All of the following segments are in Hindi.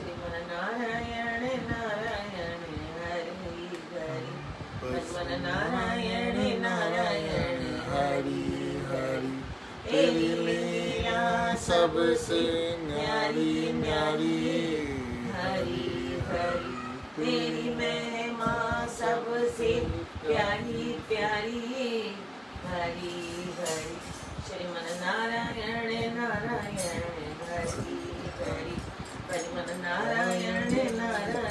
श्रीमन नारायण नारायण हरि हरि भगवन नारायण नारायण हरि हरि तेरी लीला सबसे न्यारी न्यारी हरि हरि तेरी महिमा सबसे प्यारी प्यारी हरि हरि श्रीमन नारायण नारायण हरि हरि भगवन नारायण नारायण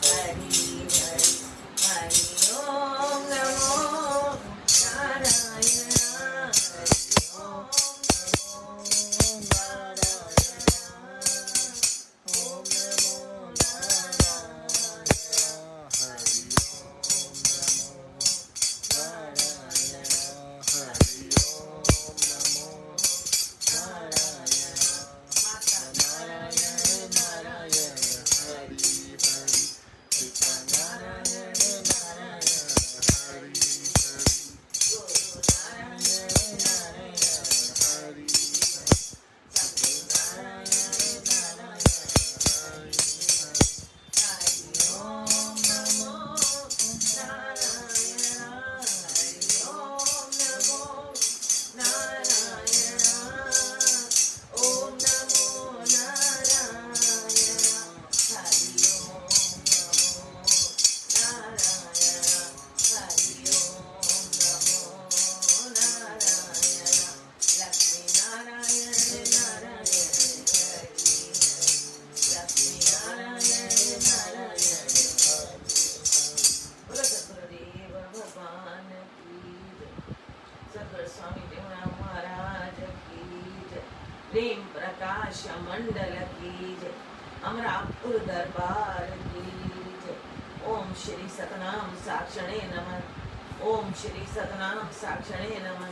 हरि हरि हरि ओम नमो नारायण हरि ओम नमो नारायण ओम नमो नारायण हरि ओम नमो नारायण हरि ओम नमो नारायण माता नारायण नारायण हरि हरि पिता नारायण नारायण हरि हरि गुरु नारायण नारायण हरि हरि सत्य नारायण नारायण हरि हरि हरि ओम नमो नारायण हरि ओम नमो नारायण ओम नमो नारायण हरि ओम नमो नारायण हरि ओम नमो नारायण लक्ष्मी नारायण नारायण हरि लक्ष्मी नारायण नारायण बोलो सद्गुरुदेव भगवान की जय सद्गुरु स्वामी देवराम महाराज की जय प्रेम प्रकाश मंडल की जय अमरापुर दरबार की जय ओम श्री सतनाम साक्षणे नमः ओम श्री सतनाम साक्षणे नमः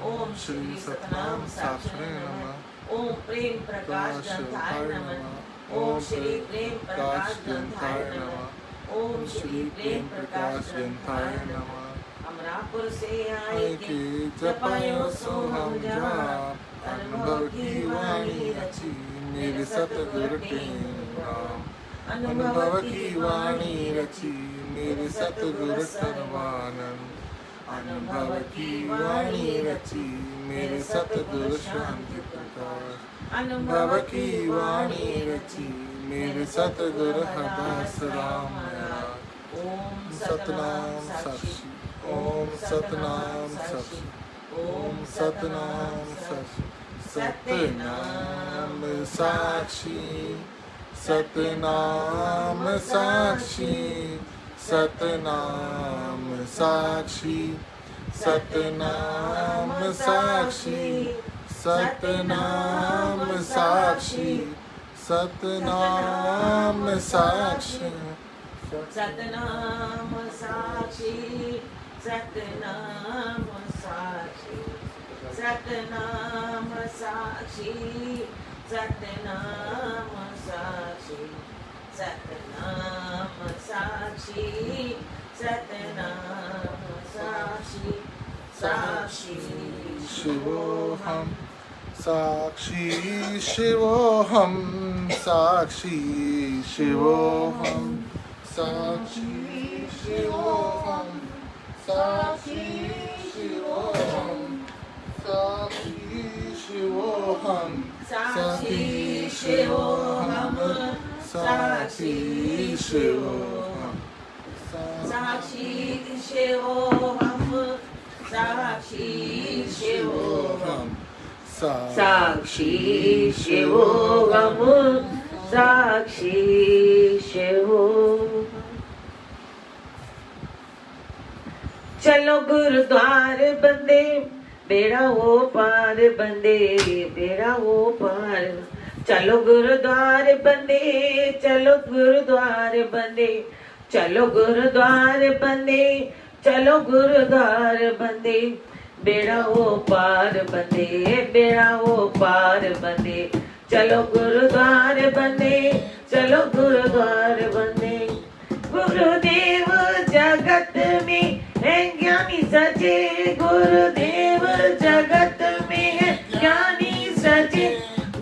ओम श्री सतनाम साक्षणे नमः ओम प्रेम प्रकाश ग्रंथाय नमः ओम श्री प्रेम प्रकाश ग्रंथाय नमः ओम श्री प्रेम प्रकाश ग्रंथाय नमः अमरापुर से आए के जपायो सो हम जाप अनुभव की वाणी रची मेरे सतगुरु के नाम अनुभव की वाणी रची मेरे सतगुरु सर्वानंद अनुभव की वाणी रची मेरे सतगुरु शांति प्रकाश अनुभव की वाणी रची मेरे सतगुरु हरदास राम ओम सतनाम साक्षी ओम सतनाम साक्षी ओम सतनाम साक्षी सतनाम साक्षी सतनाम साक्षी सतनाम साक्षी सतनाम साक्षी सतनाम साक्षी सतनाम साक्षी सतनाम साक्षी सतनाम साक्षी सतनाम साक्षी सतनाम साक्षी सतनाम साक्षी सतनाम साक्षी साक्षी शिवोहम साक्षी शिवोहम साक्षी शिवोहम साक्षी शिवोहम साक्षी शिवोहम साक्षी शिवोहम साक्षी शिवोहम साक्षी शिवोहम साक्षी शिवोहम साक्षी शिवोहम साक्षी शिवोहम साक्षी शिवोहम चलो गुरुद्वार बंदे बेड़ा वो पार बंदे बेड़ा वो पार चलो गुरुद्वार बंदे चलो गुरुद्वार बंदे चलो गुरुद्वार बंदे चलो गुरुद्वार बंदे बेड़ा वो पार बंदे बेड़ा वो पार बंदे चलो गुरुद्वार बंदे चलो गुरुद्वार बंदे गुरुदेव जगत में है ज्ञानी सचे गुरुदेव जगत में है ज्ञानी सचे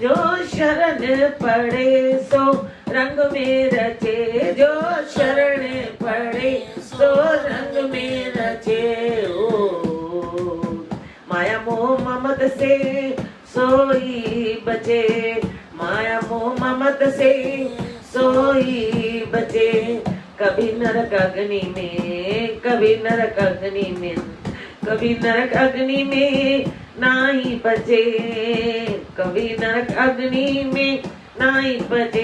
जो शरण पड़े सो रंग में रचे जो शरण पड़े सो रंग में रचे ओ माया मोह ममत से सोई बचे माया मोह ममत से सोई बचे कभी नरक अग्नि में कभी नरक अग्नि में कभी नरक अग्नि में नाही बचे कभी नरक अग्नि में नाही बचे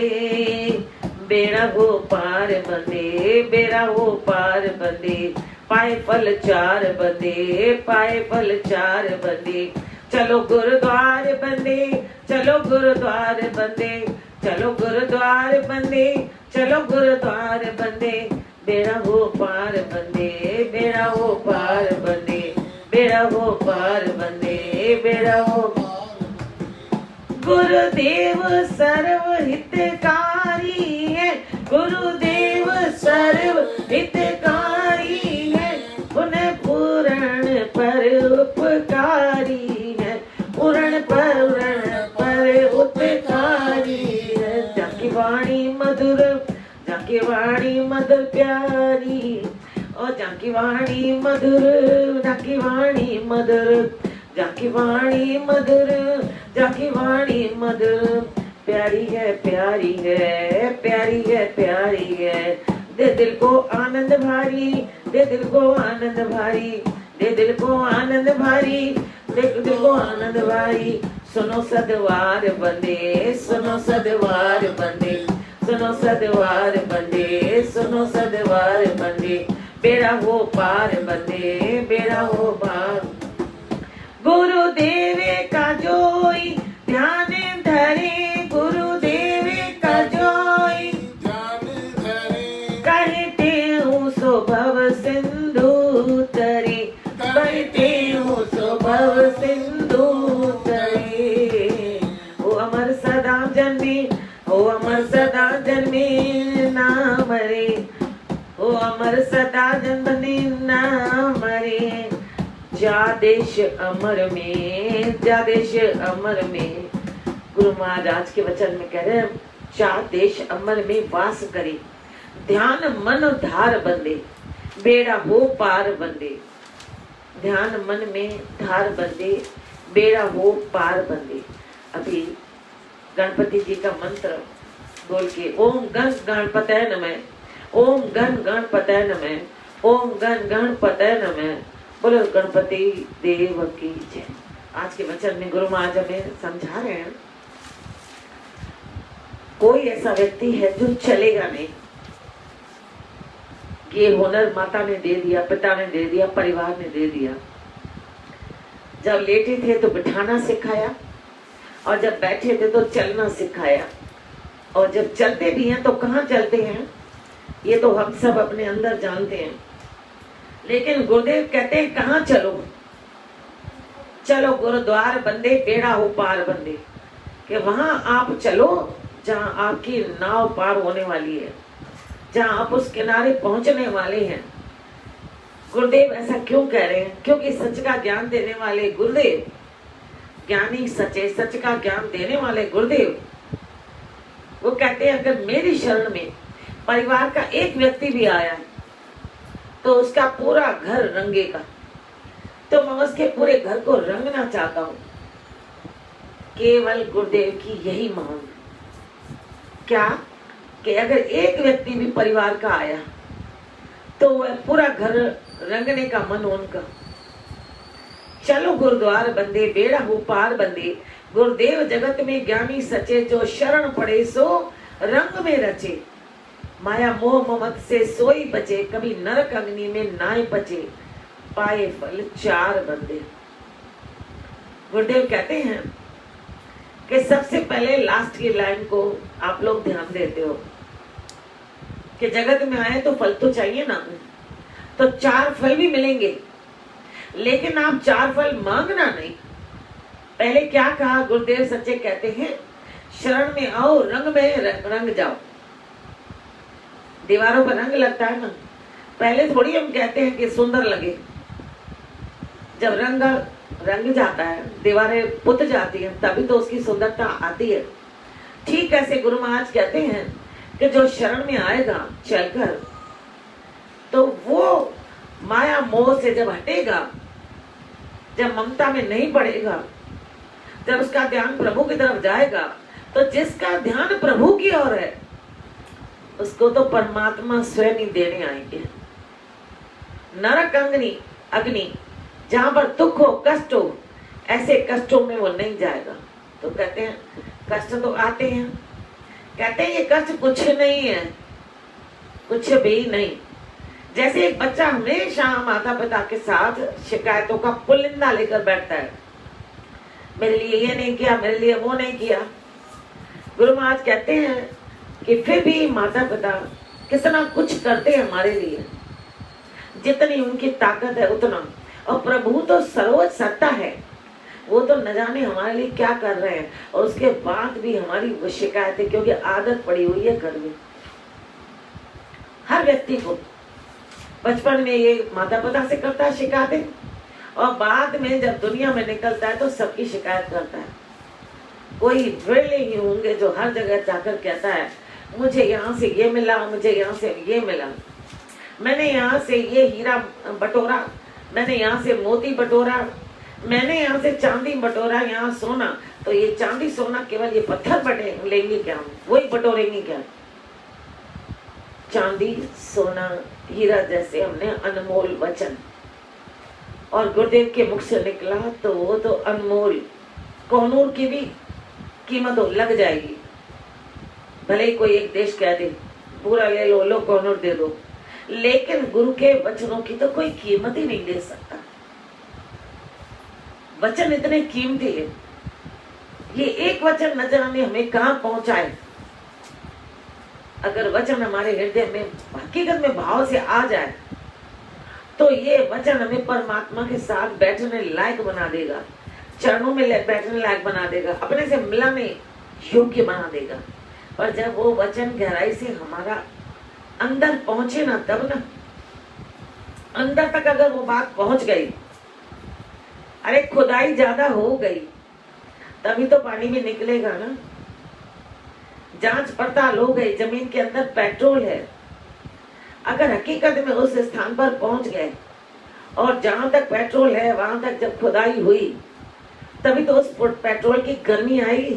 बेड़ा हो पार बंदे बेड़ा हो पार बंदे पाए फल चार बंदे पाए फल चार बंदे चलो गुरुद्वार बंदे चलो गुरुद्वार बंदे चलो गुरुद्वार बंदे चलो गुरुद्वार बंदे बेड़ा हो पार बंदे बेड़ा हो पार बंदे बेड़ा हो पार बंदे बेड़ा हो गुरुदेव सर्व हितकारी है गुरुदेव सर्व हितकारी है उन्हें पूर्ण पर उपकारी है पूर्ण पर उपकारी है जाकी वाणी मधुर प्यारी और जाकी वाणी मधुर जाकी वाणी मधुर जाकी वाणी मधुर जाकी वाणी मधुर प्यारी है प्यारी है प्यारी है प्यारी है दे दिल को आनंद भारी दे दिल को आनंद भारी दे दिल को आनंद भारी दे दिल को आनंद भारी सुनो सदवार बंदे सुनो सदवार बंदे सुनो सदवार बंदे सुनो सदवार बंदे बेड़ा हो पार बंदे बेड़ा हो पार गुरुदेव का जोई ध्यान धरे गुरुदेव का जोई ध्यान धरे कहते हूँ सो भव सिंधु तरे कहते हूँ सो भव सिंधु तरे ओ अमर सदा जन्मे ओ अमर सदा जन्मे ना मरे ओ अमर सदा जन्मे ना मरे जा देश अमर में गुरु महाराज आज के वचन में कह रहे हैं जा देश अमर में वास करे ध्यान मन धार बंदे बेड़ा हो पार बंदे ध्यान मन में धार बंदे बेड़ा हो पार बंदे अभी गणपति जी का मंत्र बोल के ओम गण गणपतये नमः ओम गण गणपतये नमः ओम गण गणपतये नमः बोलो गणपति देव की जय। आज के वचन में गुरु महाराज हमें समझा रहे हैं कोई ऐसा व्यक्ति है जो चलेगा नहीं कि ये हुनर माता ने दे दिया पिता ने दे दिया परिवार ने दे दिया जब लेटे थे तो बिठाना सिखाया और जब बैठे थे तो चलना सिखाया और जब चलते भी हैं तो कहाँ चलते हैं ये तो हम सब अपने अंदर जानते हैं लेकिन गुरुदेव कहते हैं कहाँ चलो चलो गुरुद्वार बंदे बेड़ा हो पार बंदे कि वहां आप चलो जहां आपकी नाव पार होने वाली है जहां आप उस किनारे पहुंचने वाले हैं गुरुदेव ऐसा क्यों कह रहे हैं क्योंकि सच का ज्ञान देने वाले गुरुदेव ज्ञानी सच्चे सच का ज्ञान देने वाले गुरुदेव वो कहते हैं अगर मेरी शरण में परिवार का एक व्यक्ति भी आया तो उसका पूरा घर रंगेगा तो मैं उसके पूरे घर को रंगना चाहता हूँ केवल गुरुदेव की यही मांग क्या कि अगर एक व्यक्ति भी परिवार का आया तो वह पूरा घर रंगने का मन उनका चलो गुरुद्वार बंदे बेड़ा हो पार बंदे गुरुदेव जगत में ज्ञानी सचे जो शरण पड़े सो रंग में रचे माया मोह ममत से सोई बचे कभी नरक अग्नि में नाय बचे पाए फल चार बंदे गुरुदेव कहते हैं कि सबसे पहले लास्ट की लाइन को आप लोग ध्यान देते हो कि जगत में आए तो फल तो चाहिए ना तो चार फल भी मिलेंगे लेकिन आप चार फल मांगना नहीं पहले क्या कहा गुरुदेव सच्चे कहते हैं शरण में आओ रंग में रंग जाओ दीवारों पर रंग लगता है ना पहले थोड़ी हम कहते हैं कि सुंदर लगे जब रंग जाता है दीवारें पुत जाती हैं तभी तो उसकी सुंदरता आती है ठीक ऐसे गुरु महाराज कहते हैं कि जो शरण में आएगा चलकर, तो वो माया मोह से जब हटेगा, जब ममता में नहीं पड़ेगा, जब उसका ध्यान प्रभु की तरफ जाएगा, तो जिसका ध्यान प्रभु की ओर है उसको तो परमात्मा स्वयं ही देने आएंगे। नरक अग्नि जहां पर दुख हो, कष्ट हो, ऐसे कष्टों में वो नहीं जाएगा। तो कहते हैं कष्ट तो आते हैं, कहते हैं ये कष्ट कुछ नहीं है, कुछ भी नहीं। जैसे एक बच्चा हमेशा माता पिता के साथ शिकायतों का पुलिंदा लेकर बैठता है, मेरे लिए ये नहीं किया, मेरे लिए वो नहीं किया। गुरु महाराज कहते हैं कि फिर भी माता पिता कितना कुछ करते हैं हमारे लिए, जितनी उनकी ताकत है उतना। और प्रभु तो सर्वोच्च सत्ता है, वो तो न जाने हमारे लिए क्या कर रहे हैं, और उसके बाद भी हमारी वो शिकायतें, क्योंकि आदत पड़ी हुई है घर में। हर व्यक्ति को बचपन में ये माता पिता से करता है शिकायतें, और बाद में जब दुनिया में निकलता है तो सबकी शिकायत करता है। कोई वेले ही होंगे जो हर जगह जाकर कहता है मुझे यहाँ से ये मिला, मुझे यहाँ से ये मिला, मैंने यहाँ से ये हीरा बटोरा, मैंने यहाँ से मोती बटोरा, मैंने यहाँ से चांदी बटोरा, यहाँ सोना। तो ये चांदी सोना केवल ये पत्थर बटे लेंगे क्या, वही बटोरेंगे क्या? चांदी सोना हीरा जैसे हमने अनमोल वचन, और गुरुदेव के मुख से निकला तो वो तो अनमोल, कोनूर की भी कीमत लग जाएगी। भले ही कोई एक देश कह दे पूरा ले लो, लो कोनूर दे दो, लेकिन गुरु के वचनों की तो कोई कीमत ही नहीं दे सकता। वचन इतने कीमती है, ये एक वचन न जाने हमें कहां पहुंचाए। अगर वचन हमारे हृदय में हकीकत में भाव से आ जाए तो ये वचन हमें परमात्मा के साथ बैठने लायक बना देगा, चरणों में बैठने लायक बना देगा, अपने से मिलाने योग्य बना देगा। पर जब वो वचन गहराई से हमारा अंदर पहुंचे ना, तब ना, अंदर तक अगर वो बात पहुंच गई, अरे खुदाई ज्यादा हो गई तभी तो पानी में निकलेगा ना। जांच पड़ताल हो गई, जमीन के अंदर पेट्रोल है, अगर हकीकत में उस स्थान पर पहुंच गए और जहां तक पेट्रोल है वहां तक जब खुदाई हुई, तभी तो उस पेट्रोल की गर्मी आएगी,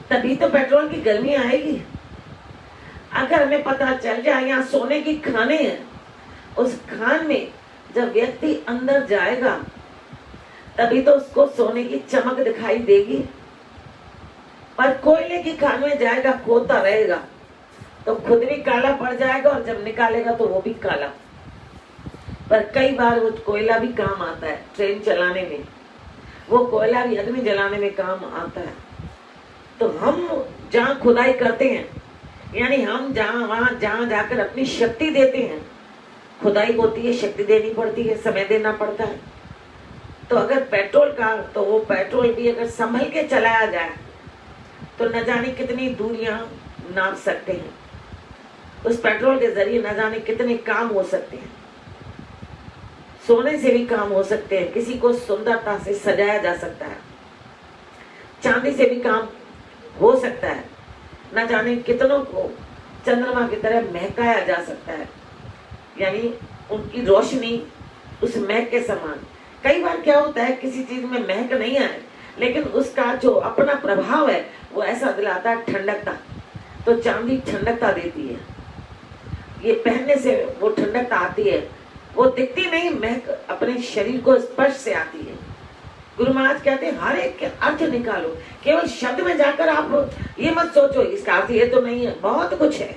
तभी तो पेट्रोल की गर्मी आएगी। अगर हमें पता चल जाए यहाँ सोने की खाने हैं, उस खान में जब व्यक्ति अंदर जाएगा तभी तो उसको सोने की चमक दिखाई देगी। पर कोयले की खान में जाएगा, खोता रहेगा तो खुद भी काला पड़ जाएगा, और जब निकालेगा तो वो भी काला। पर कई बार वो कोयला भी काम आता है, ट्रेन चलाने में वो कोयला भी अग्नि जलाने में काम आता है। तो हम जहाँ खुदाई करते हैं, यानी हम जहाँ जाकर अपनी शक्ति देते हैं, खुदाई होती है, शक्ति देनी पड़ती है, समय देना पड़ता है। तो अगर पेट्रोल का, तो वो पेट्रोल भी अगर संभल के चलाया जाए तो न जाने कितनी दूरियां नाप सकते हैं। उस पेट्रोल के जरिए न जाने कितने काम हो सकते हैं, सोने से भी काम हो सकते हैं, किसी को सुंदरता से सजाया जा सकता है, चांदी से भी काम हो सकता है, न जाने कितनों को चंद्रमा की तरह महकाया जा सकता है, यानी उनकी रोशनी उस महक के समान। कई बार क्या होता है, किसी चीज में महक नहीं आए लेकिन उसका जो अपना प्रभाव है वो ऐसा दिलाता है ठंडकता। तो चांदी ठंडकता देती है, ये पहनने से वो ठंडकता आती है, वो दिखती नहीं, महक अपने शरीर को स्पर्श से आती है। गुरु महाराज कहते हैं हर एक के अर्थ निकालो, केवल शब्द में जाकर आप ये मत सोचो इसका अर्थ ये तो नहीं है, बहुत कुछ है,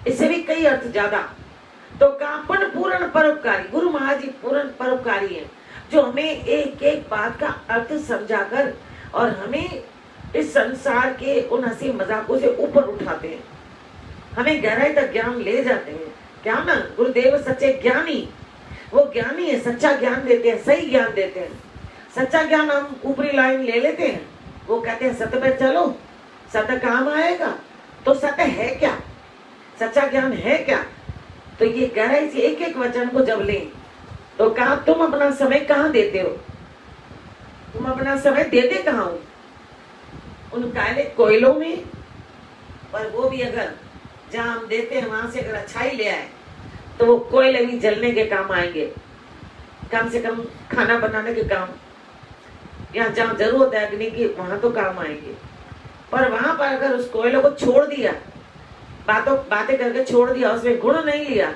इससे भी कई अर्थ ज्यादा। तो कापन पूर्ण परोपकारी, गुरु महाराज जी पूर्ण परोपकारी है, जो हमें एक एक बात का अर्थ समझाकर और हमें इस संसार के उन हंसी मजाकों से ऊपर उठाते हैं, हमें गहराई तक ज्ञान ले जाते हैं। क्या ना, गुरुदेव सच्चे ज्ञानी, वो ज्ञानी है, सच्चा ज्ञान देते हैं, सही ज्ञान देते हैं। सच्चा ज्ञान हम ऊपरी लाइन ले लेते हैं, वो कहते हैं सत्य पे चलो, सत्य काम आएगा। तो सत्य है क्या, सच्चा ज्ञान है क्या? तो ये गहराई से एक एक वचन को जब लें तो कहा तुम अपना समय कहाँ देते हो, तुम अपना समय देते कहाँ हो? उन काले कोयलों में, पर वो भी अगर जहाँ हम देते हैं वहां से अगर अच्छाई ले आए तो वो कोयले भी जलने के काम आएंगे, कम से कम खाना बनाने के काम, या जहाँ जरूरत है अग्नि की वहां तो काम आएंगे। पर वहां पर अगर उस कोयले को छोड़ दिया, बातें करके छोड़ दिया, उसमें गुण नहीं लिया,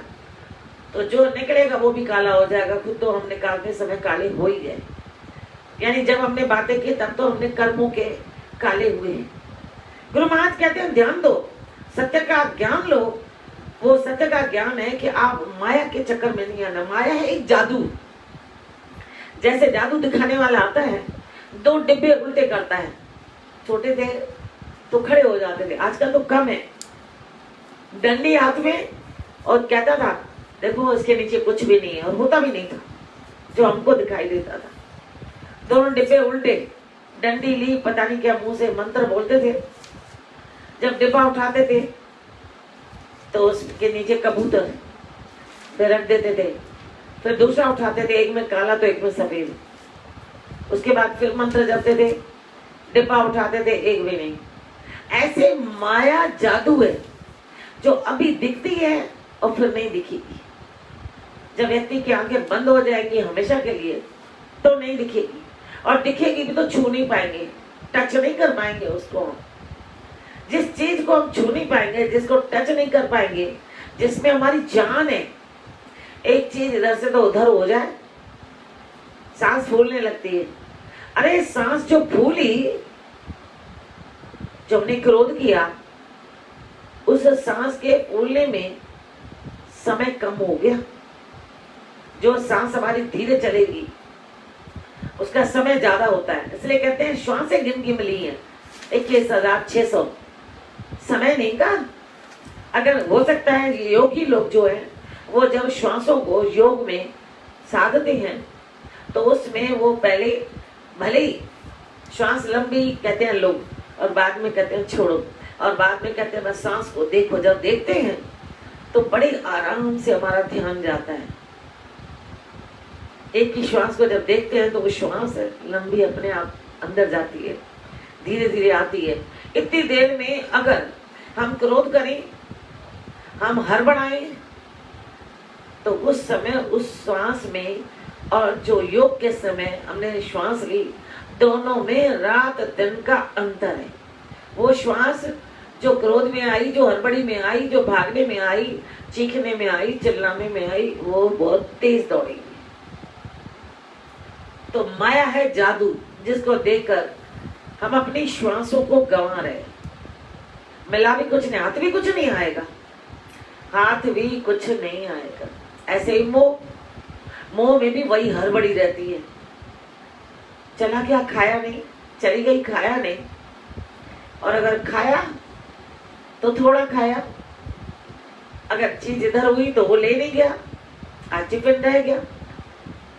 तो जो निकलेगा वो भी काला हो जाएगा। खुद तो हम निकालते समय काले हो ही गए। यानी जब हमने बातें की तब तो हमने कर्मों के काले हुए हैं। गुरु महाराज कहते हैं ध्यान दो, सत्य का ज्ञान लो। वो सत्य का ज्ञान है कि आप माया के चक्कर में नहीं आना। माया है एक जादू, जैसे जादू दिखाने वाला आता है, 2 डिब्बे उल्टे करता है। छोटे थे तो खड़े हो जाते थे, आजकल तो कम है। डंडी हाथ में और कहता था देखो इसके नीचे कुछ भी नहीं है, और होता भी नहीं था जो हमको दिखाई देता था। दोनों डिब्बे उल्टे, डंडी ली, पता नहीं क्या मुंह से मंत्र बोलते थे। जब डिब्बा उठाते थे तो उसके नीचे कबूतर फिर रख देते थे, फिर दूसरा उठाते थे, एक में काला तो एक में सफेद। उसके बाद फिर मंत्र जपते थे, डिब्बा उठाते थे, एक भी नहीं। ऐसे माया जादू है जो अभी दिखती है और फिर नहीं दिखेगी। जब व्यक्ति की आंखें बंद हो जाएंगी हमेशा के लिए तो नहीं दिखेगी, और दिखेगी भी तो छू नहीं पाएंगे, टच नहीं कर पाएंगे उसको। जिस चीज को हम छू नहीं पाएंगे, जिसको टच नहीं कर पाएंगे, जिसमें हमारी जान है, एक चीज इधर से तो उधर हो जाए, सांस फूलने लगती है। अरे सांस जो फूली, जो हमने क्रोध किया, उस सांस के फूलने में समय कम हो गया। जो सांस हमारी धीरे चलेगी उसका समय ज्यादा होता है, इसलिए कहते हैं श्वासें गिनती मिली है 21,600। समय नहीं का। अगर हो सकता है योगी लोग जो है वो जब श्वासों को योग में साधते हैं तो उसमें वो पहले भले ही श्वास लंबी कहते हैं लोग, और बाद में कहते हैं छोड़ो, और बाद में कहते हैं बस सांस को देखो। जब देखते हैं तो बड़े आराम से हमारा ध्यान जाता है। एक ही श्वास को जब देखते हैं तो वो श्वास लंबी अपने आप अंदर जाती है, धीरे धीरे आती है। इतनी देर में अगर हम क्रोध करें, हम हड़बड़ाएं, तो उस समय उस श्वास में और जो योग के समय हमने श्वास ली, दोनों में रात दिन का अंतर है। वो श्वास जो क्रोध में आई, जो हड़बड़ी में आई, जो भागने में आई, चीखने में आई, चिल्लाने में आई, वो बहुत तेज दौड़ेगी। तो माया है जादू, जिसको देखकर हम अपनी श्वासों को गंवा रहे। मिला भी कुछ नहीं, हाथ भी कुछ नहीं आएगा, हाथ भी कुछ नहीं आएगा। ऐसे ही मोह में भी वही हड़बड़ी रहती है। चला गया, खाया नहीं, चली गई, खाया नहीं, और अगर खाया तो थोड़ा खाया, अगर चीज इधर हुई तो वो ले नहीं गया, आज टिफिन रह गया।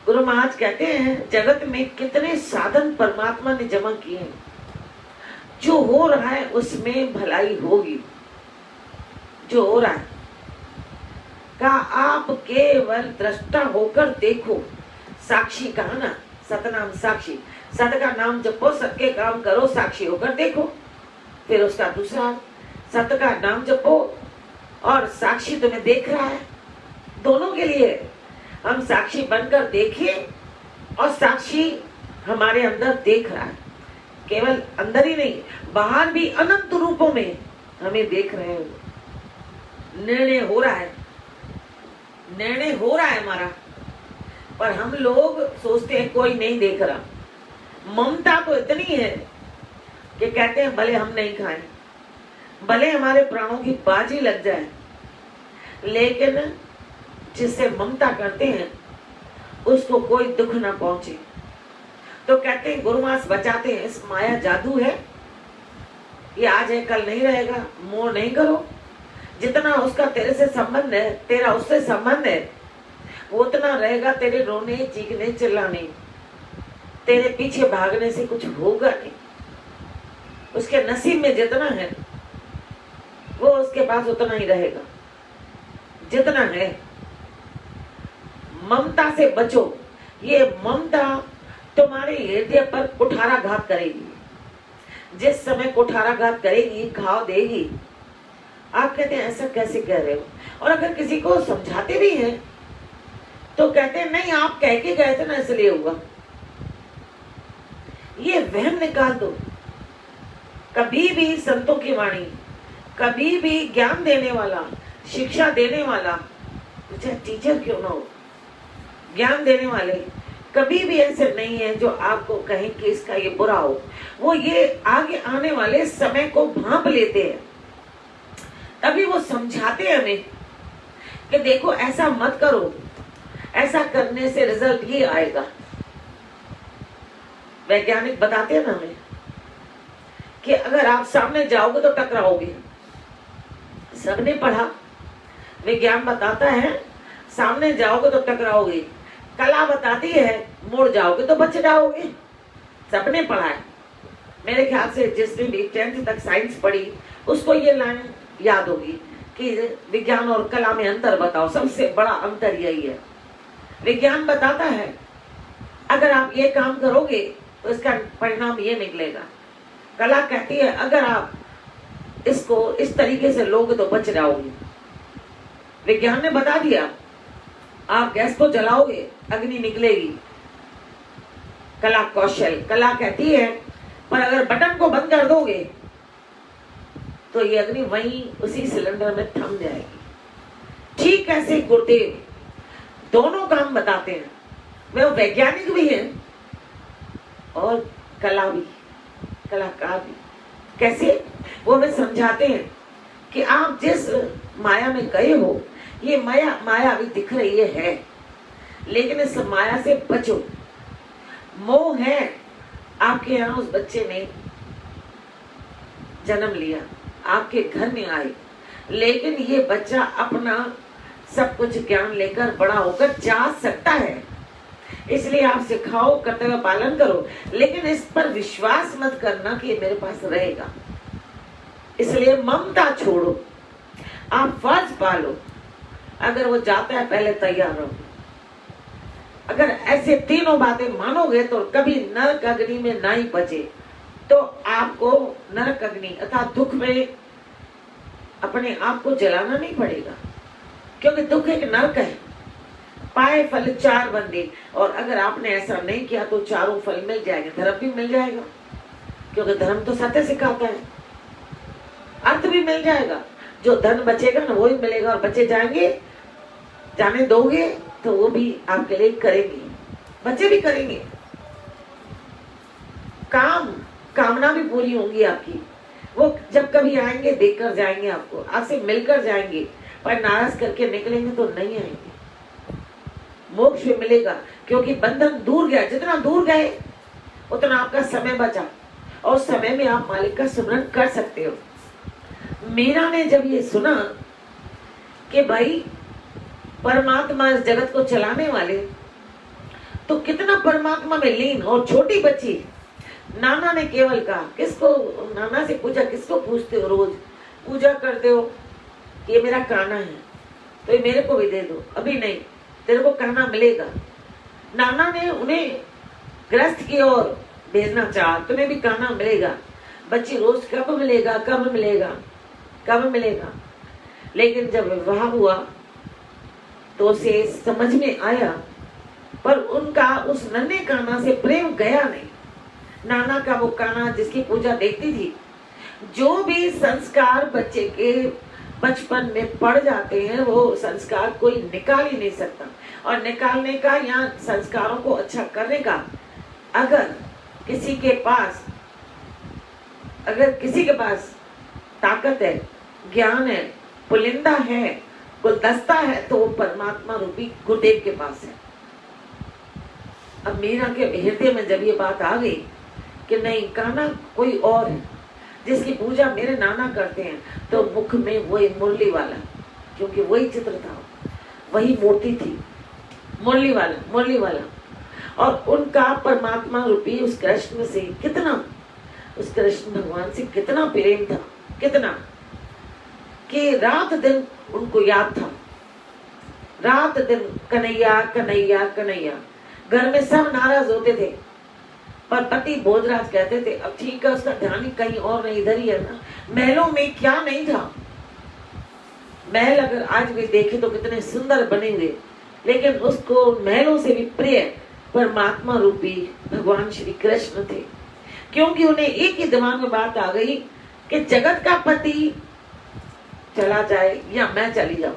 गुरु महाराज कहते हैं जगत में कितने साधन परमात्मा ने जमा किए हैं, जो हो रहा है उसमें भलाई होगी। जो हो रहा है का आप केवल दृष्टा होकर देखो। साक्षी कहा ना, सतनाम साक्षी, सत का नाम जपो, सत के काम करो, साक्षी होकर देखो। फिर उसका दूसरा, सत का नाम जपो और साक्षी तुम्हें देख रहा है। दोनों के लिए हम साक्षी बनकर देखें और साक्षी हमारे अंदर देख रहा है। केवल अंदर ही नहीं, बाहर भी अनंत रूपों में हमें देख रहे हैं। निर्णय हो रहा है, निर्णय हो रहा है हमारा, पर हम लोग सोचते हैं कोई नहीं देख रहा। ममता तो इतनी है कि कहते हैं भले हम नहीं खाएं, भले हमारे प्राणों की बाजी लग जाए, लेकिन जिससे ममता करते हैं उसको कोई दुख ना पहुंचे। तो कहते हैं गुरुमास बचाते हैं, इस माया जादू है, ये आज है कल नहीं रहेगा। मोह नहीं करो, जितना उसका तेरे से संबंध है, तेरा उससे संबंध है, वो उतना रहेगा। तेरे रोने, चीखने, चिल्लाने, तेरे पीछे भागने से कुछ होगा नहीं। उसके नसीब में जितना है वो उसके पास उतना ही रहेगा जितना है। ममता से बचो। ये ममता तुम्हारे हृदय पर कुठाराघात करेगी। जिस समय कुठाराघात करेगी, घाव देगी, आप कहते हैं ऐसा कैसे कह रहे हो, और अगर किसी को समझाते भी हैं तो कहते हैं नहीं आप कह के गए थे ना इसलिए हुआ। ये वहम निकाल दो। कभी भी संतों की वाणी, कभी भी ज्ञान देने वाला, शिक्षा देने वाला, चाहे टीचर क्यों ना हो, ज्ञान देने वाले कभी भी ऐसे नहीं है जो आपको कहें कि इसका ये बुरा हो। वो ये आगे आने वाले समय को भांप लेते हैं, तभी वो समझाते हैं हमें कि देखो ऐसा मत करो, ऐसा करने से रिजल्ट ये आएगा। वैज्ञानिक बताते हैं ना हमें कि अगर आप सामने जाओगे तो टकराओगे। सबने पढ़ा, विज्ञान बताता है सामने जाओगे तो टकराओगे। कला बताती है मुड़ जाओगे तो बच जाओगे। सबने पढ़ा है। मेरे ख्याल से जिसने भी 10th तक साइंस पढ़ी उसको ये लाइन याद होगी कि विज्ञान और कला में अंतर बताओ। सबसे बड़ा अंतर यही है। विज्ञान बताता है अगर आप ये काम करोगे तो इसका परिणाम ये निकलेगा। कला कहती है अगर आप इसको इस तरीके से लोगे तो बच जाओगे। विज्ञान ने बता दिया आप गैस को जलाओगे अग्नि निकलेगी। कला कौशल, कला कहती है पर अगर बटन को बंद कर दोगे तो ये अग्नि वहीं उसी सिलेंडर में थम जाएगी। ठीक ऐसे गुरुदेव दोनों काम बताते हैं। वे वैज्ञानिक भी हैं और कला भी, कलाकार भी। कैसे? वो हमें समझाते हैं कि आप जिस माया में गए हो ये माया अभी दिख रही है, लेकिन इस माया से बचो। मोह है आपके यहाँ उस बच्चे ने जन्म लिया, आपके घर में आए, लेकिन ये बच्चा अपना सब कुछ ज्ञान लेकर बड़ा होकर जा सकता है। इसलिए आप सिखाओ, कर्तव्य पालन करो, लेकिन इस पर विश्वास मत करना कि ये मेरे पास रहेगा। इसलिए ममता छोड़ो, आप फर्ज पालो। अगर वो जाता है पहले तैयार रहो। अगर ऐसे तीनों बातें मानोगे तो कभी नरक अग्नि में ना ही बचे। तो आपको नरक अग्नि अर्थात दुख में अपने आप को जलाना नहीं पड़ेगा, क्योंकि दुख एक नरक है। पाए फल चार बंदे, और अगर आपने ऐसा नहीं किया तो चारों फल मिल जाएंगे। धर्म भी मिल जाएगा, क्योंकि धर्म तो सत्य सिखाता है। अर्थ भी मिल जाएगा, जो धन बचेगा ना वही मिलेगा, और बचे जाएंगे, जाने दोगे तो वो भी आपके लिए करेंगे, बच्चे भी करेंगे। कामना भी पूरी होंगी आपकी। वो जब कभी आएंगे देखकर जाएंगे, आपको आपसे मिलकर जाएंगे, पर नाराज करके निकलेंगे तो नहीं आएंगे। मोक्ष भी मिलेगा, क्योंकि बंधन दूर गया। जितना दूर गए उतना आपका समय बचा, और समय में आप मालिक का सुमरन कर सकते हो। मीरा ने जब ये सुना कि भाई परमात्मा इस जगत को चलाने वाले, तो कितना परमात्मा में लीन, और छोटी बच्ची नाना ने केवल कहा, किसको? नाना से पूछा किसको पूछते हो? रोज पूजा करते हो? ये मेरा काना है तो ये मेरे को भी दे दो। अभी नहीं, तेरे को काना मिलेगा। नाना ने उन्हें ग्रस्त की ओर भेजना चाहा, तुम्हें भी काना मिलेगा। बच्ची रोज कब मिलेगा, कब मिलेगा, कब मिलेगा। लेकिन जब विवाह हुआ तो उसे समझ में आया, पर उनका उस नन्हे काना से प्रेम गया नहीं। नाना का वो काना जिसकी पूजा देखती थी। जो भी संस्कार बच्चे के बचपन में पड़ जाते हैं वो संस्कार कोई निकाल ही नहीं सकता। और निकालने का या संस्कारों को अच्छा करने का अगर किसी के पास ताकत है, ज्ञान है, पुलिंदा है, गुलदस्ता है, तो वो परमात्मा रूपी गुरुदेव के पास है। अब मीरा के हृदय में जब ये बात आ गई कि नहीं, काना कोई और है जिसकी पूजा मेरे नाना करते हैं, तो मुख में वही मुरली वाला, क्योंकि वही चित्र था, वही मूर्ति थी, मुरली वाला। और उनका परमात्मा रूपी उस कृष्ण से कितना, उस कृष्ण भगवान से कितना प्रेम था, कितना कि रात दिन उनको याद था। रात दिन कन्हैया कन्हैया कन्हैया। घर में सब नाराज होते थे, पर पति भोजराज कहते थे अब ठीक है, उसका ध्यान ही कहीं और नहीं, इधर ही है ना। महलों में क्या नहीं था, महल अगर आज भी देखे तो कितने सुंदर बने हुए, लेकिन उसको महलों से भी प्रिय परमात्मा रूपी भगवान श्री कृष्ण थे। क्योंकि उन्हें एक ही दिमाग में बात आ गई कि जगत का पति चला जाए या मैं चली जाऊं,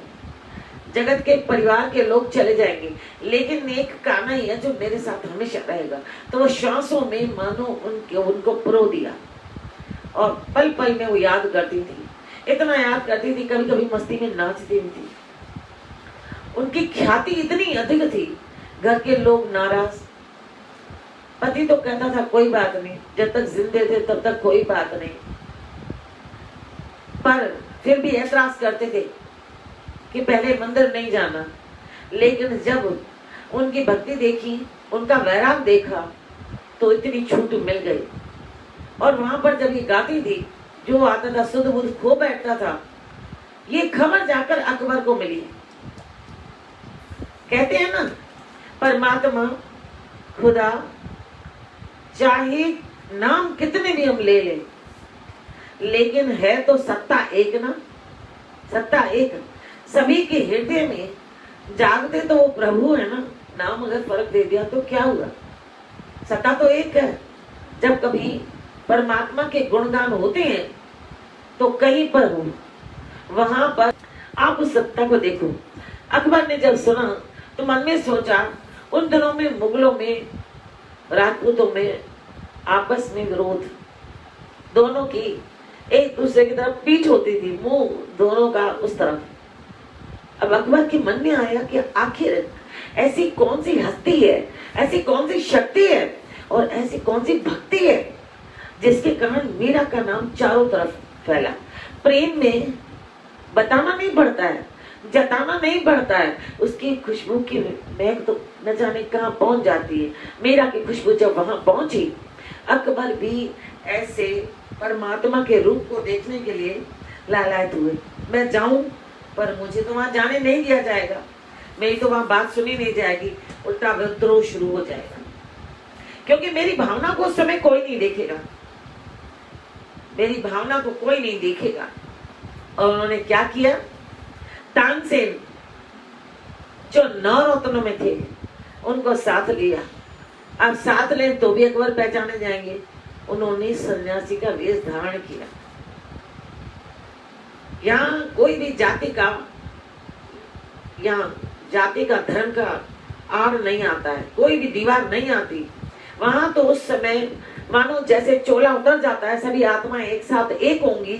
जगत के परिवार के लोग चले जाएंगे, लेकिन एक कान्हा ही है जो मेरे साथ हमेशा रहेगा। तो वो श्वासों में मानो उनको परो दिया, और पल पल में वो याद करती थी, इतना याद करती थी, कभी कभी मस्ती में नाचती भी थी। उनकी ख्याति इतनी अधिक थी, घर के लोग नाराज। पति तो कहता था कोई बात नहीं, जब तक जिंदे थे तब तक कोई बात नहीं, पर फिर भी ऐतराज करते थे कि पहले मंदिर नहीं जाना। लेकिन जब उनकी भक्ति देखी, उनका वैराग देखा, तो इतनी छूट मिल गई। और वहां पर जब ये गाती थी, जो आता था सुध बुध खो बैठता था, ये खबर जाकर अकबर को मिली। कहते हैं ना, परमात्मा खुदा चाहे नाम कितने भी हम ले लें, लेकिन है तो सत्ता एक ना, सत्ता एक। सभी के हृदय में जागते तो वो प्रभु है ना। नाम अगर फर्क दे दिया तो क्या हुआ, सत्ता तो एक है। जब कभी परमात्मा के गुणगान होते हैं तो कहीं पर हो, वहां पर आप उस सत्ता को देखो। अकबर ने जब सुना तो मन में सोचा, उन दिनों में मुगलों में, राजपूतों में आपस में विरोध, दोनों की एक दूसरे की तरफ पीठ होती थी, मुंह दोनों का उस तरफ। अब अकबर के मन में आया कि आखिर ऐसी कौन सी हस्ती है, ऐसी कौन सी शक्ति है और ऐसी कौन सी भक्ति है जिसके कारण मीरा का नाम चारों तरफ फैला। प्रेम में बताना नहीं पड़ता है, जताना नहीं पड़ता है, उसकी खुशबू की महक तो न जाने कहां पहुंच जाती है। मीरा की खुशबू जब वहां पहुंची, अकबर भी ऐसे परमात्मा के रूप को देखने के लिए लालायित हुए। मैं जाऊं, पर मुझे तो वहां जाने नहीं दिया जाएगा, मेरी तो वहां बात सुनी नहीं जाएगी, उल्टा विद्रोह शुरू हो जाएगा, क्योंकि मेरी भावना को उस समय कोई नहीं देखेगा, मेरी भावना को कोई नहीं देखेगा। और उन्होंने क्या किया, तानसेन जो 9 रत्नों में थे उनको साथ लिया। अब साथ लें तो भी अकबर पहचाने जाएंगे। उन्होंने सन्यासी का वेश धारण किया। यहाँ कोई भी जाति का, यहाँ जाति का, धर्म का आड़ नहीं आता है, कोई भी दीवार नहीं आती। वहां तो उस समय मानो जैसे चोला उतर जाता है, सभी आत्माएं एक साथ एक होंगी।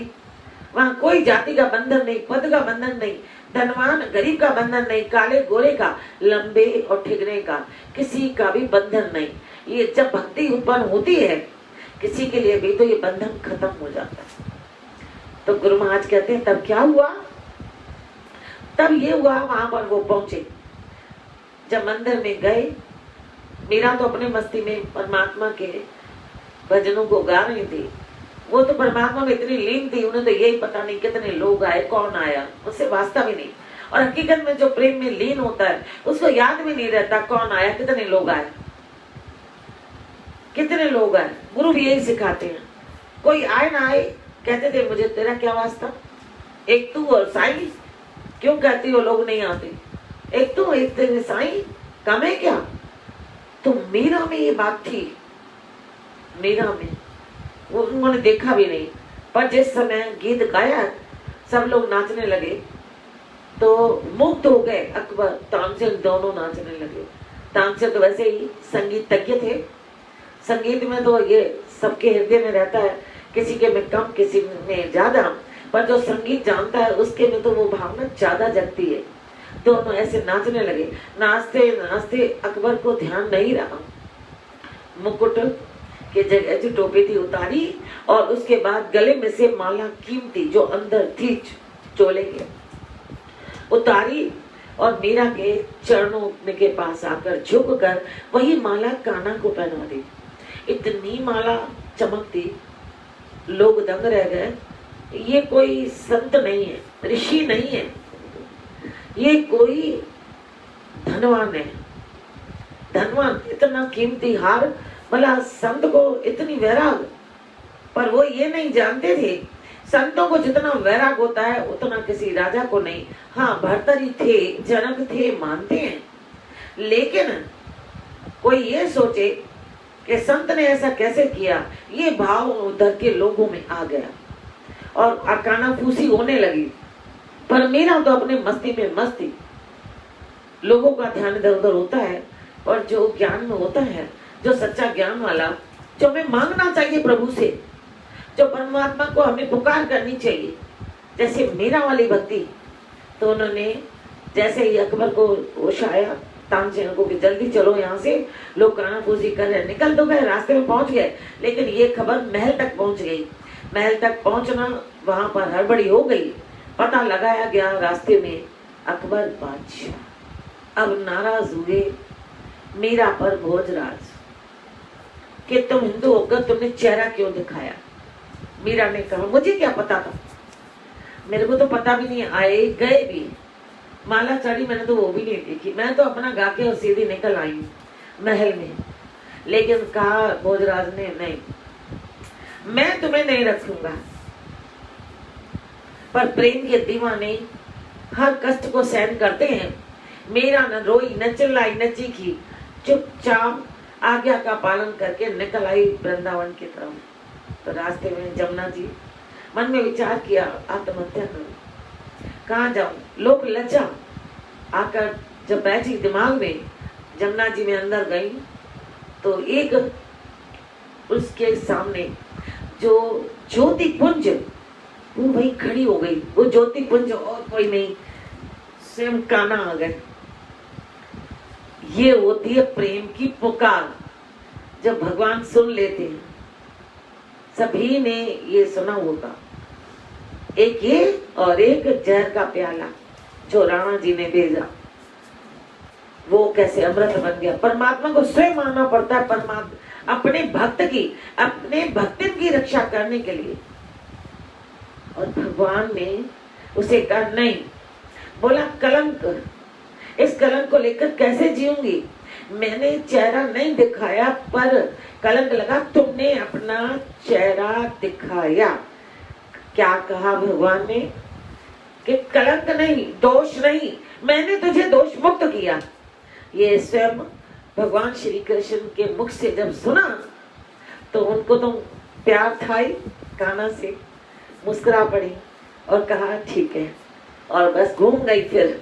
वहां कोई जाति का बंधन नहीं, पद का बंधन नहीं, धनवान गरीब का बंधन नहीं, काले गोरे का, लंबे और ठिगने का, किसी का भी बंधन नहीं। ये जब भक्ति उत्पन्न होती है किसी के लिए भी, तो ये बंधन खत्म हो जाता है। तो गुरु महाराज कहते हैं तब क्या हुआ, तब ये हुआ, वहां पर वो पहुंचे, जब मंदिर में गए। मीरा तो अपने मस्ती में परमात्मा के भजनों को गा रही थी, वो तो परमात्मा में इतनी लीन थी, उन्हें तो यही पता नहीं कितने लोग आए, कौन आया, उससे वास्ता भी नहीं। और हकीकत में जो प्रेम में लीन होता है उसको याद भी नहीं रहता कौन आया, कितने लोग आए, कितने लोग आए। गुरु भी यही सिखाते हैं, कोई आए ना आए, कहते थे मुझे तेरा क्या वास्ता, एक तू और साईं, क्यों कहती हो लोग नहीं आते, एक तू एक तेरे साईं, कम है क्या। तो मीरा में ये बात थी, मीरा में वो उन्होंने देखा भी नहीं, पर जिस समय गीत गाया सब लोग नाचने लगे तो मुग्ध हो गए। अकबर तानसेन दोनों नाचने लगे। तानसेन तो वैसे ही संगीतज्ञ थे, संगीत में तो ये सबके हृदय में रहता है, किसी के में कम किसी में ज्यादा, पर जो संगीत जानता है उसके में तो वो भावना ज्यादा जगती है। दोनों ऐसे नाचने लगे। नाचते नाचते अकबर को ध्यान नहीं रहा, मुकुट के जगह जो टोपी थी उतारी, और उसके बाद गले में से माला कीमती जो अंदर थी चोले के उतारी, और मीरा के चरणों के पास आकर झुक कर वही माला कान्हा को पहना दी। इतनी माला चमकती, लोग दंग रह गए। ये कोई संत नहीं है, ऋषि नहीं है, ये कोई धनवान है। धनवान इतना कीमती हार, भला संत को इतनी वैराग। पर वो ये नहीं जानते थे संतों को जितना वैराग होता है उतना किसी राजा को नहीं। हाँ, भर्तरी थे, जनक थे, मानते हैं, लेकिन कोई ये सोचे कि संत ने ऐसा कैसे किया, ये भाव उधर के लोगों में आ गया और कानाफूसी होने लगी। पर मेरा तो अपने मस्ती में मस्ती, लोगों का ध्यान इधर उधर होता है। और जो ज्ञान में होता है, जो सच्चा ज्ञान वाला, जो हमें मांगना चाहिए प्रभु से, जो परमात्मा को हमें पुकार करनी चाहिए, जैसे मेरा वाली भक्ति, तो उन्होंने जैसे ही अकबर को होश आया, तानसेन को कि जल्दी चलो यहाँ से, लोग कानाफूसी कर रहे हैं, निकल तो गए, रास्ते में पहुंच गए, लेकिन ये खबर महल तक पहुंच गई। महल तक पहुंचना, वहां पर हड़बड़ी हो गई, पता लगाया गया रास्ते में अकबर बादशाह अब नाराज हुए मीरा पर भोजराज कि तुम हिंदू होकर तुमने चेहरा क्यों दिखाया। मीरा ने कहा मुझे क्या पता था, मेरे को तो पता भी नहीं, आए गए भी, माला चढ़ी मैंने तो वो भी नहीं देखी, मैं तो अपना गा के और सीधी निकल आई महल में। लेकिन कहा भोजराज ने नहीं, मैं तुम्हें नहीं रखूंगा। पर प्रेम के दीवाने हर कष्ट को सहन करते हैं। मीरा न रोई, न चिल्लाई, न चीखी, चुपचाप आज्ञा का पालन करके निकल आई वृंदावन की तरफ। तो रास्ते में जमुना जी मन में विचार किया, आत्महत्या करूं, कहाँ जाऊं। लोग लज्जा आकर जब बैठी दिमाग में, जमुना जी में अंदर गई तो एक उसके सामने जो ज्योति पुंज, वो वही खड़ी हो गई। वो ज्योति पुंज और कोई नहीं, स्वयं कान्हा आ गए। ये होती है प्रेम की पुकार, जब भगवान सुन लेते हैं। सभी ने ये सुना होगा, एक ये और एक जहर का प्याला जो राणा जी ने भेजा, वो कैसे अमृत बन गया। परमात्मा को स्वयं मानना पड़ता है, परमात्मा अपने भक्त की, अपने भक्ति की रक्षा करने के लिए। और भगवान ने उसे कहा नहीं, बोला कलंक, इस कलंक को लेकर कैसे जीऊंगी। मैंने चेहरा नहीं दिखाया पर कलंक लगा, तुमने अपना चेहरा दिखाया। क्या कहा भगवान ने कि कलंक नहीं, दोष नहीं, मैंने तुझे दोष मुक्त किया। ये स्वयं भगवान श्री कृष्ण के मुख से जब सुना तो उनको तो प्यार था ही, कान्हा से मुस्कुरा पड़ी और कहा ठीक है, और बस घूम गई फिर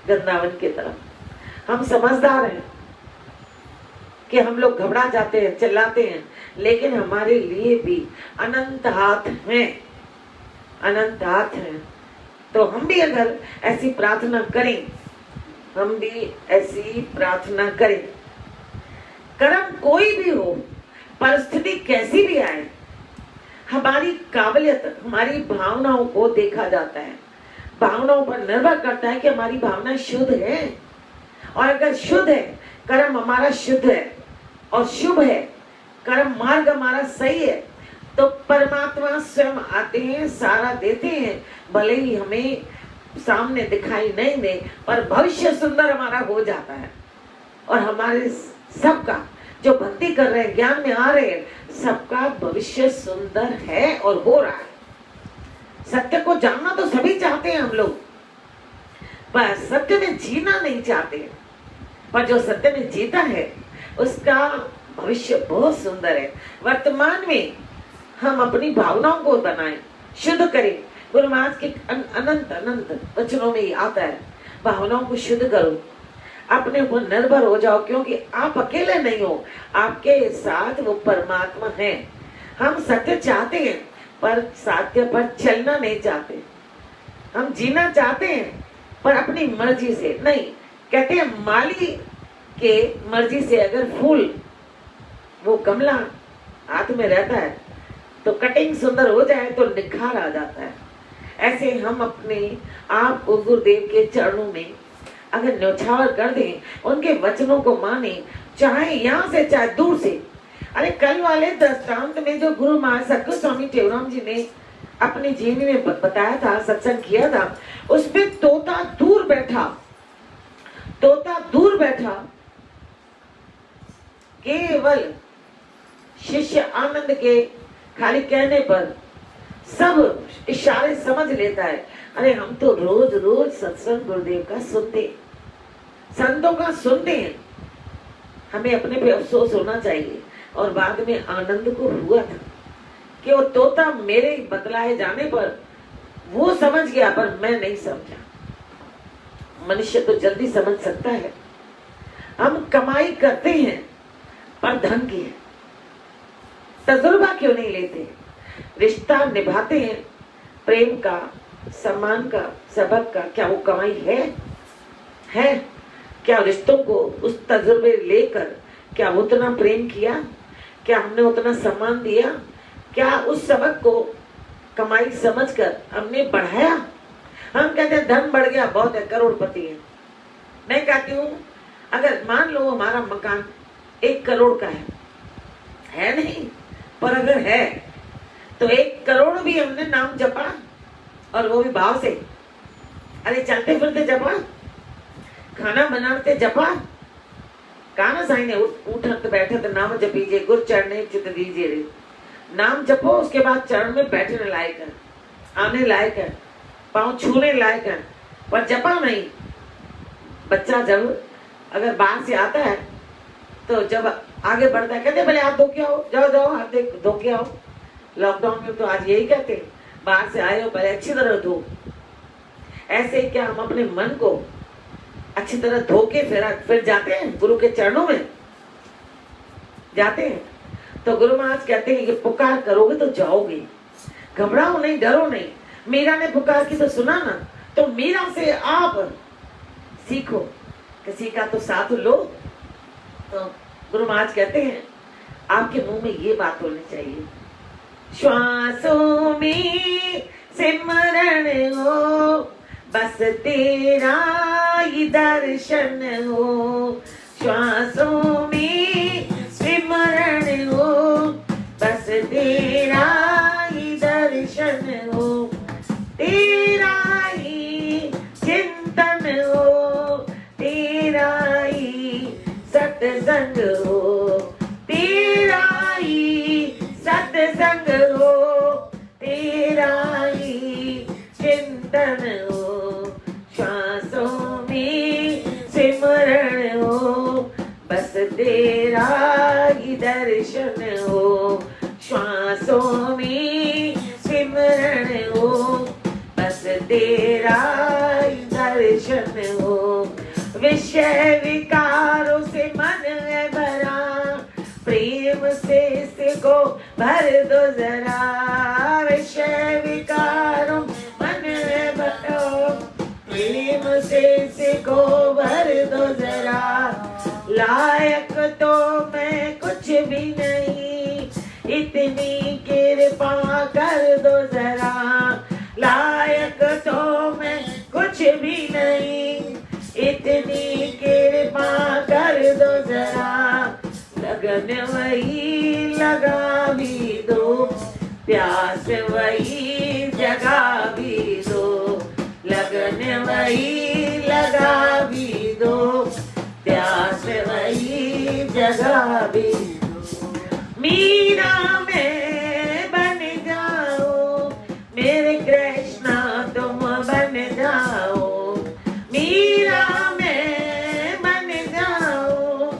वृंदावन की तरफ। हम समझदार हैं कि हम लोग घबरा जाते हैं, चिल्लाते हैं, लेकिन हमारे लिए भी अनंत हाथ हैं, अनंत हाथ हैं। तो हम भी अगर ऐसी प्रार्थना करें, हम भी ऐसी प्रार्थना करें, कर्म कोई भी हो, परिस्थिति कैसी भी आए, हमारी काबिलियत, हमारी भावनाओं को देखा जाता है। भावनाओं पर निर्भर करता है कि हमारी भावना शुद्ध है, और अगर शुद्ध है, कर्म हमारा शुद्ध है और शुभ है, कर्म मार्ग हमारा सही है, तो परमात्मा स्वयं आते हैं, सारा देते हैं। भले ही हमें सामने दिखाई नहीं दे, पर भविष्य सुंदर हमारा हो जाता है। और हमारे सबका जो भक्ति कर रहे हैं, ज्ञान में आ रहे हैं, सबका भविष्य सुंदर है और हो रहा है। सत्य को जानना तो सभी चाहते हैं हम लोग, पर सत्य में जीना नहीं चाहते। पर जो सत्य में जीता है उसका भविष्य बहुत सुंदर है। वर्तमान में हम अपनी भावनाओं को बनाएं, शुद्ध करें। गुरु महाराज के अनंत अनंत वचनों में ही आता है, भावनाओं को शुद्ध करो, अपने ऊपर निर्भर हो जाओ, क्योंकि आप अकेले नहीं हो, आपके साथ वो परमात्मा है। हम सत्य चाहते हैं पर सत्य पर चलना नहीं चाहते। हम जीना चाहते हैं पर अपनी मर्जी से नहीं। कहते हैं माली के मर्जी से अगर फूल, वो गमला हाथ में रहता है तो कटिंग सुंदर हो जाए तो निखार आ जाता है। ऐसे हम अपने आप को गुरुदेव के चरणों में अगर न्यौछावर कर दें, उनके वचनों को माने, चाहे यहाँ से चाहे दूर से। अरे कल वाले दृष्टांत में जो गुरु महाराज सतगुरु स्वामी टेवराम जी ने अपनी जीवनी में बताया था, सत्संग किया था, उसमें तोता दूर बैठा, तोता दूर बैठा, केवल शिष्य आनंद के खाली कहने पर सब इशारे समझ लेता है। अरे हम तो रोज रोज सत्संग गुरुदेव का सुनते हैं, संतों का सुनते हैं, हमें अपने पे अफसोस होना चाहिए। और बाद में आनंद को हुआ था कि वो तोता मेरे बतलाए जाने पर वो समझ गया, पर मैं नहीं समझा। मनुष्य तो जल्दी समझ सकता है। हम कमाई करते हैं पर धन की है, तजुर्बा क्यों नहीं लेते? रिश्ता निभाते हैं, प्रेम का, सम्मान का, सबक का, क्या वो कमाई है? क्या रिश्तों को उस तजुर्बे लेकर क्या उतना प्रेम किया? क्या हमने उतना सम्मान दिया? क्या उस सबक को कमाई समझकर हमने बढ़ाया? हम कहते हैं धन बढ़ गया, बहुत है, करोड़पति है। मैं कहती हूँ अगर मान लो हमारा मकान 1 करोड़ का है नहीं, पर अगर है तो 1 करोड़ भी हमने नाम जपा, और वो भी भाव से। अरे चलते फिरते जपा, खाना बनाते जपा, कहा ना साईं ने उठत बैठत नाम जपीजे, गुर चढ़ने चित दीजिए रे। नाम जपो, उसके बाद चरण में बैठने लायक है, आने लायक है, पाँव छूने लायक है, पर जपा नहीं। बच्चा जब अगर बाहर से आता है तो जब आगे बढ़ता है कहते भले हाथ धो के आओ, जाओ हाथ धो के आओ। लॉकडाउन में तो आज यही कहते हैं, बाहर से आए हो पहले अच्छी तरह धो। ऐसे ही क्या हम अपने मन को अच्छी तरह धो के फिर जाते हैं गुरु के चरणों में जाते हैं? तो गुरु महाराज कहते हैं कि पुकार करोगे तो जाओगे, घबराओ नहीं, डरो नहीं। मीरा ने पुकार की तो सुना ना, तो मीरा से आप सीखो, किसी का तो साथ लो। तो गुरु महाराज कहते हैं आपके मुंह में ये बात होनी चाहिए, श्वासों में सिमरण हो, बस तेरा ही दर्शन हो। श्वासों में सिमरण हो, बस तेरा ही दर्शन हो, तेरा ही चिंतन हो, तेरा ही सत्संग हो, तेरा ही सत्संग हो, तेरा ही चिंतन हो। श्वासों में सिमरण हो, बस तेरा ही दर्शन हो। श्वासों में सिमरण हो, बस तेरा ही दर्शन हो। विषय विकारों से मन है भरा, प्रेम से इसको भर दो जरा। विषय विकारों मन है भरा, प्रेम से इसको भर दो जरा। लायक तो मैं कुछ भी नहीं, इतनी कृपा कर दो जरा। लायक तो मैं कुछ भी नहीं, इतनी कृपा कर दो जरा। लगन वही लगा भी दो, प्यास वही जगा भी दो। लगन वही लगा भी दो, प्यास वही जगा भी दो। मीरा में बन जाओ, मेरे कृष्णा तुम बन जाओ। मीरा में बन जाओ,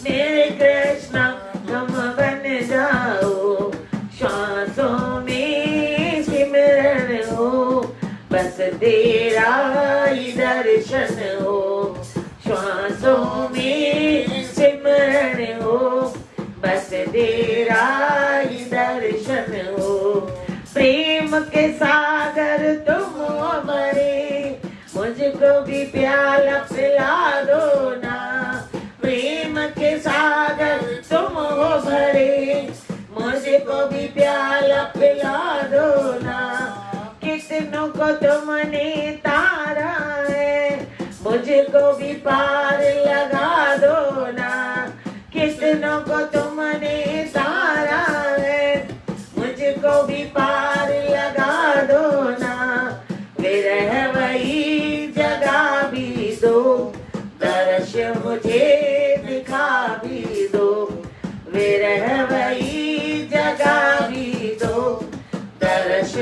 मेरे कृष्णा तुम बन जाओ। श्वासों में सिमरण हो, बस तेरा ही दर्शन हो। श्वासों में सिमरण हो, बस तेरा ही दर्शन हो। प्रेम के सागर तुम भरे, मुझको भी प्याला पिला दो ना। प्रेम के सागर तुम हो भरे, मुझको भी प्याला पिला दो ना। कितनों को तुमने तारा है, मुझको भी पार लगा दो ना। कितनों को तुमने तारा है, मुझको भी पार लगा दो ना। विरह वही जगा भी दो, दर्श मुझे दिखा भी दो। विरह वही जगा भी दो, दर्श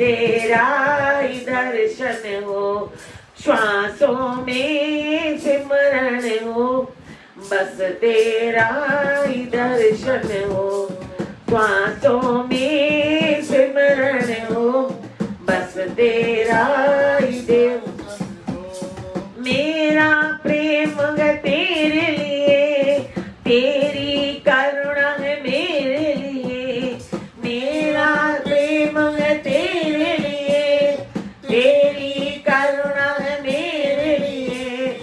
तेरा ही दर्शन हो, श्वासों में सिमरण हो, बस तेरा ही दर्शन हो, श्वासों में सिमरण हो, बस तेरा ही देव। मेरा प्रेम है तेरे लिए, तेरी करुणा है मेरे लिए, मेरा प्रेम है तेरे लिए, तेरी करुणा है मेरे लिए।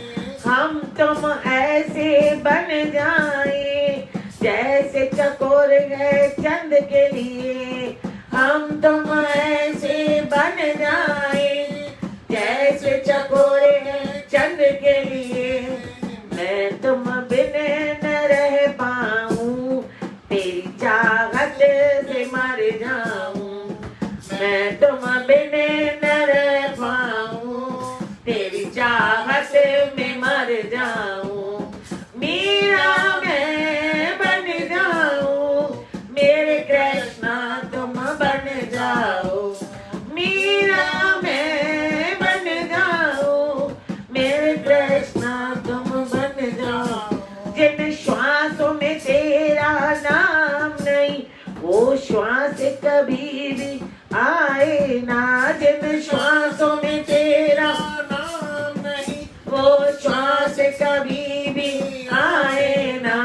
हम तुम ऐसे बन जाए जैसे चकोर है चंद के लिए, हम तुम ऐसे बन जाए जैसे चकोर है चंद के लिए। मैं तुम बिन न रह पाऊं, तेरी चाहत से मर जाऊं, मैं तुम बिन न रह पाऊं, तेरी चाहत में मर जाऊं। मेरा मैं बन जाऊं, मेरे कृष्णा तुम बन जाओ, मेरा मैं बन जाओ, मेरे कृष्णा तुम बन जाओ। जिन श्वासों में तेरा नाम नहीं, वो श्वास कभी भी आए ना, जिन श्वासों में तेरा नाम नहीं, वो श्वास कभी भी आए ना।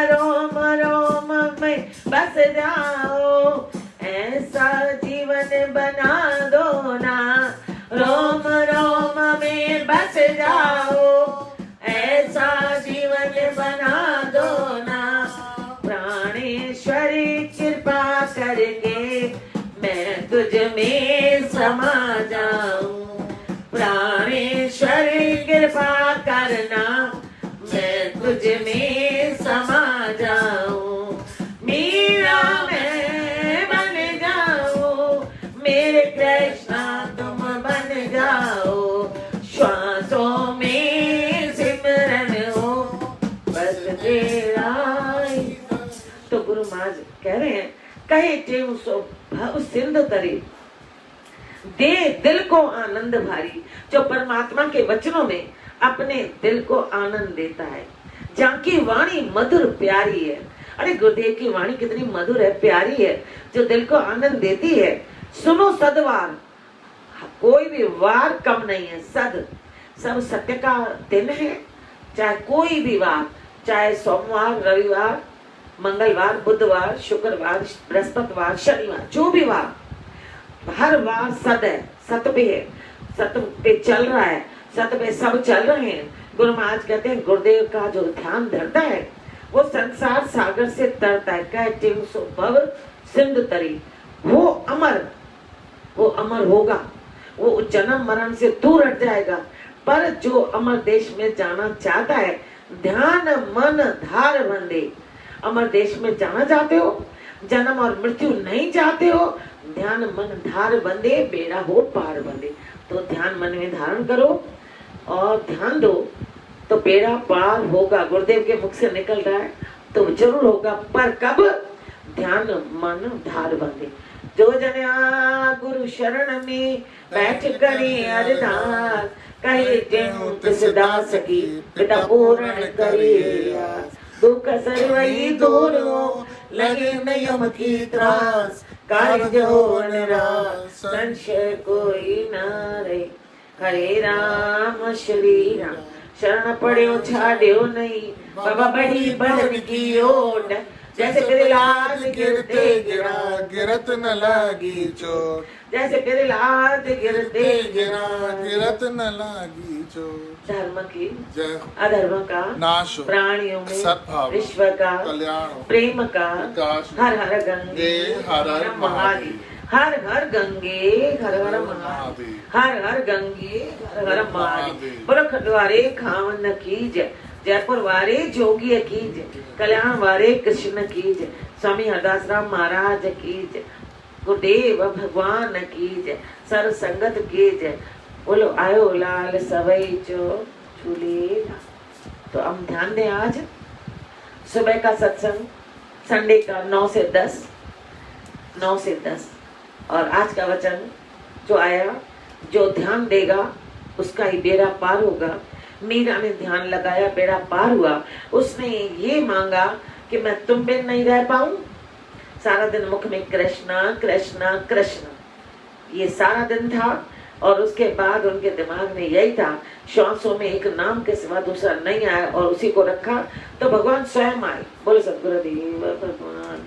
रोम रोम में बस जाओ, ऐसा जीवन बना दो ना, रोम रोम में बस जाओ, ऐसा जीवन बना दो ना। प्राणेश्वरी कृपा करके मैं तुझ में समा जाऊं, प्राणेश्वरी कृपा करना मैं तुझ में समा जाऊं। मेरा मैं बन जाओ, मेरे कृष्णा तुम बन जाओ, श्वासों में सिमरन हो, बस तेरा ही। तो गुरु महाराज कह रहे हैं, कहे टेम सो भव सिंधु तरी, दे दिल को आनंद भारी। जो परमात्मा के वचनों में अपने दिल को आनंद देता है, जहाँ की वाणी मधुर प्यारी है। अरे गुरुदेव की वाणी कितनी मधुर है, प्यारी है, जो दिल को आनंद देती है। सुनो सदवार, कोई भी वार कम नहीं है, सद सब सत्य का दिन है। चाहे कोई भी वार, चाहे सोमवार, रविवार, मंगलवार, बुधवार, शुक्रवार, बृहस्पतिवार, शनिवार, जो भी वार, हर वार सद है, सत पे है, सत पे चल रहा है, सत पे सब चल रहे हैं। गुरु महाराज कहते हैं, गुरुदेव का जो ध्यान धरता है वो संसार सागर से तरता है। कह टिम सो भव सिंधु तरी, वो अमर होगा, वो जन्म मरण से दूर हट जाएगा। पर जो अमर देश में जाना चाहता है, ध्यान मन धार बंदे। अमर देश में जाना चाहते हो, जन्म और मृत्यु नहीं चाहते हो, ध्यान मन धार बंदे, बेड़ा हो पार बंदे। तो ध्यान मन में धारण करो और ध्यान दो, तो बेड़ा पार होगा। गुरुदेव के मुख से निकल रहा है तो जरूर होगा, पर कब? ध्यान मन धार बंदे। जो जन गुरु शरण में बैठ करे अरदास, कहे तेनु तिस दास की पिता पूर्ण करे आस। दुख सर्वई दूर हो, लगे न यम की त्रास, कार्य हो निरास, संशय कोई न रहे। हरे राम श्री राम, शरण पड़ो छाड़ो नहीं, बाबा बड़ी बड़न की ओट, जैसे प्रहलाद गिरते गिरा, गिरत न लागी चोट, जैसे प्रहलाद गिरते गिरा, गिरत न लागी चोट। धर्म की जय अधर्म का नाश, प्राणियों में सद्भाव, विश्व का कल्याण, प्रेम का विकास, हर हर गंगे हर हर महादेव, हर हर गंगे हर हर महादेव, हर हर गंगे हर हर महादेव। बोलो खंडवारे खावन की जय, जयपुर वारे जोगी की जय, कल्याण वारे कृष्ण की जय, स्वामी हरदास राम महाराज की जय, गुरुदेव भगवान की जय, सर्व संगत की जय। बोलो आयो लाल सवई जो झूलेला। तो हम ध्यान दें, आज सुबह का सत्संग संडे का 9 से 10, 9 से 10 और आज का वचन जो आया, जो ध्यान देगा उसका ही बेड़ा पार होगा। मीरा ने ध्यान लगाया, बेड़ा पार हुआ। उसने ये मांगा कि मैं तुम बिन नहीं रह पाऊं। सारा दिन मुख में कृष्णा कृष्णा कृष्ण, ये सारा दिन था। और उसके बाद उनके दिमाग में यही था, श्वासों में एक नाम के सिवा दूसरा नहीं आया और उसी को रखा। तो भगवान स्वयं आए। बोलो सद्गुरुदेव भगवान